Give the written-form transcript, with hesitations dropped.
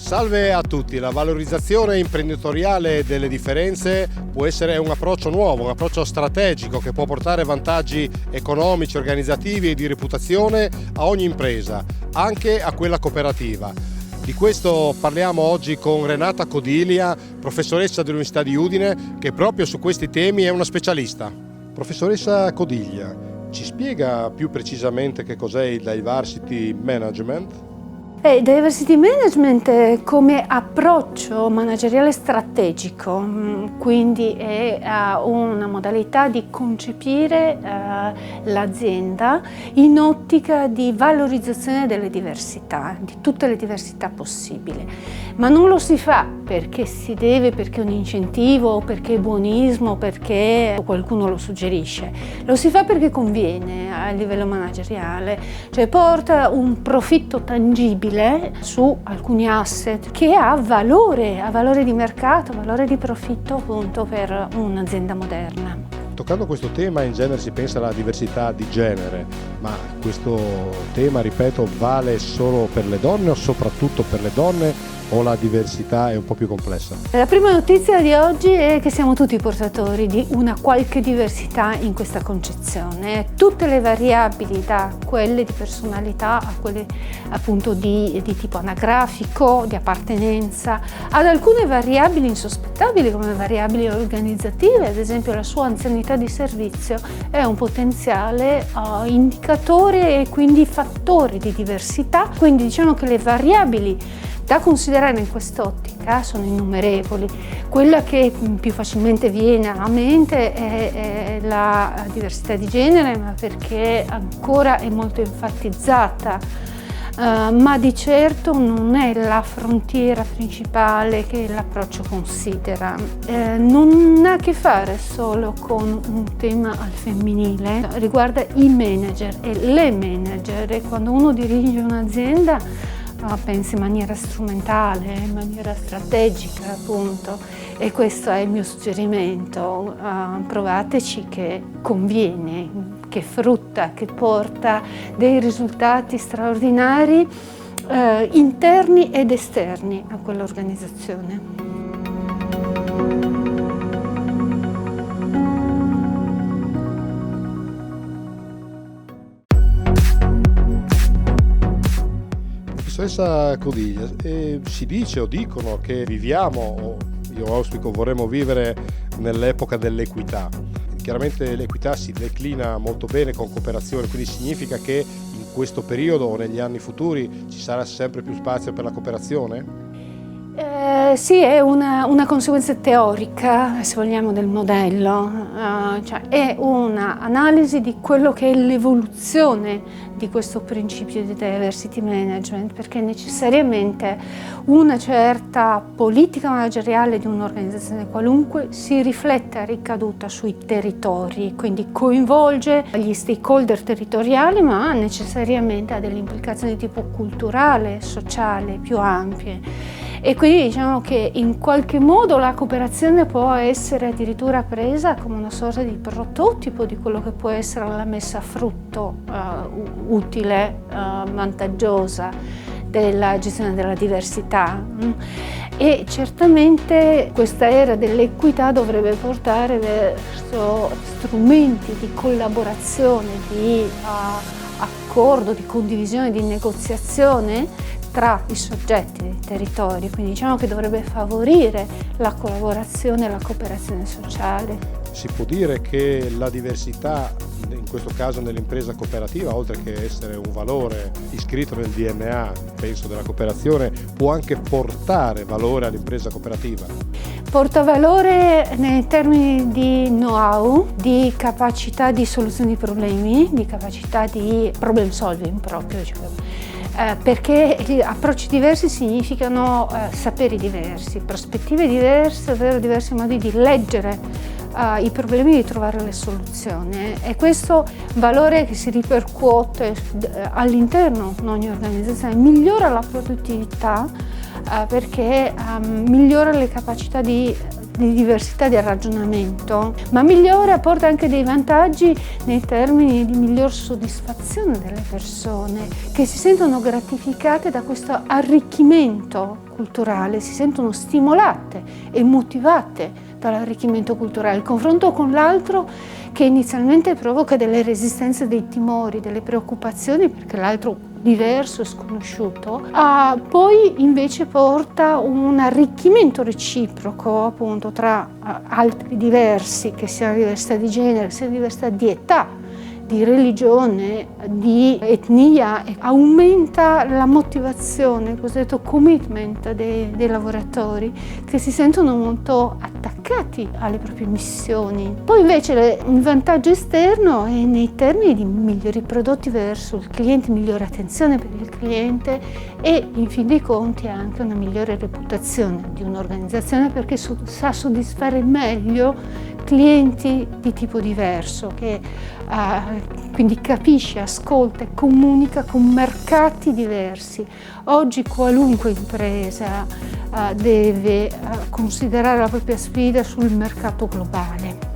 Salve a tutti, la valorizzazione imprenditoriale delle differenze può essere un approccio nuovo, un approccio strategico che può portare vantaggi economici, organizzativi e di reputazione a ogni impresa, anche a quella cooperativa. Di questo parliamo oggi con Renata Codiglia, professoressa dell'Università di Udine, che proprio su questi temi è una specialista. Professoressa Codiglia, ci spiega più precisamente che cos'è il Diversity Management? Diversity Management come approccio manageriale strategico, quindi è una modalità di concepire l'azienda in ottica di valorizzazione delle diversità, di tutte le diversità possibili. Ma non lo si fa perché si deve, perché è un incentivo, o perché è buonismo, perché qualcuno lo suggerisce. Lo si fa perché conviene a livello manageriale, cioè porta un profitto tangibile su alcuni asset che ha valore di mercato, valore di profitto appunto per un'azienda moderna. Toccando questo tema in genere si pensa alla diversità di genere, ma questo tema, ripeto, vale solo per le donne o soprattutto per le donne, o la diversità è un po' più complessa? La prima notizia di oggi è che siamo tutti portatori di una qualche diversità in questa concezione. Tutte le variabili, da quelle di personalità a quelle appunto di tipo anagrafico, di appartenenza, ad alcune variabili insospettabili come variabili organizzative, ad esempio la sua anzianità di servizio è un potenziale indicatore e quindi fattore di diversità. Quindi diciamo che le variabili da considerare in quest'ottica sono innumerevoli. Quella che più facilmente viene alla mente è la diversità di genere, ma perché ancora è molto enfatizzata, ma di certo non è la frontiera principale che l'approccio considera. Non ha a che fare solo con un tema al femminile, riguarda i manager e le manager, e quando uno dirige un'azienda pensa in maniera strumentale, in maniera strategica appunto, e questo è il mio suggerimento. Provateci che conviene, che frutta, che porta dei risultati straordinari interni ed esterni a quell'organizzazione. Professoressa Codiglia, si dice o dicono che viviamo, o io auspico vorremmo vivere, nell'epoca dell'equità. Chiaramente l'equità si declina molto bene con cooperazione, quindi significa che in questo periodo o negli anni futuri ci sarà sempre più spazio per la cooperazione? Sì, è una conseguenza teorica, se vogliamo, del modello, cioè è un'analisi di quello che è l'evoluzione di questo principio di diversity management, perché necessariamente una certa politica manageriale di un'organizzazione qualunque si riflette a ricaduta sui territori, quindi coinvolge gli stakeholder territoriali, ma necessariamente ha delle implicazioni di tipo culturale, sociale, più ampie. E quindi diciamo che in qualche modo la cooperazione può essere addirittura presa come una sorta di prototipo di quello che può essere la messa a frutto utile, vantaggiosa della gestione della diversità. E certamente questa era dell'equità dovrebbe portare verso strumenti di collaborazione, di accordo, di condivisione, di negoziazione tra i soggetti dei territori, quindi diciamo che dovrebbe favorire la collaborazione e la cooperazione sociale. Si può dire che la diversità, in questo caso nell'impresa cooperativa, oltre che essere un valore iscritto nel DNA, penso, della cooperazione, può anche portare valore all'impresa cooperativa? Porta valore nei termini di know-how, di capacità di soluzione di problemi, di capacità di problem solving proprio, perché gli approcci diversi significano saperi diversi, prospettive diverse, ovvero diversi modi di leggere i problemi e di trovare le soluzioni, e questo valore che si ripercuote all'interno di ogni organizzazione migliora la produttività perché migliora le capacità di di diversità di ragionamento, ma porta anche dei vantaggi nei termini di miglior soddisfazione delle persone, che si sentono gratificate da questo arricchimento culturale, si sentono stimolate e motivate dall'arricchimento culturale. Il confronto con l'altro, che inizialmente provoca delle resistenze, dei timori, delle preoccupazioni, perché l'altro diverso e sconosciuto, poi invece porta un arricchimento reciproco appunto tra altri diversi, che siano diversità di genere, che siano diversità di età, di religione, di etnia, e aumenta la motivazione, il cosiddetto commitment dei lavoratori, che si sentono molto attaccati alle proprie missioni. Poi invece il vantaggio esterno è nei termini di migliori prodotti verso il cliente, migliore attenzione per il cliente e in fin dei conti anche una migliore reputazione di un'organizzazione, perché sa soddisfare meglio clienti di tipo diverso, che quindi capisce, ascolta e comunica con mercati diversi. Oggi qualunque impresa deve considerare la propria sfida sul mercato globale.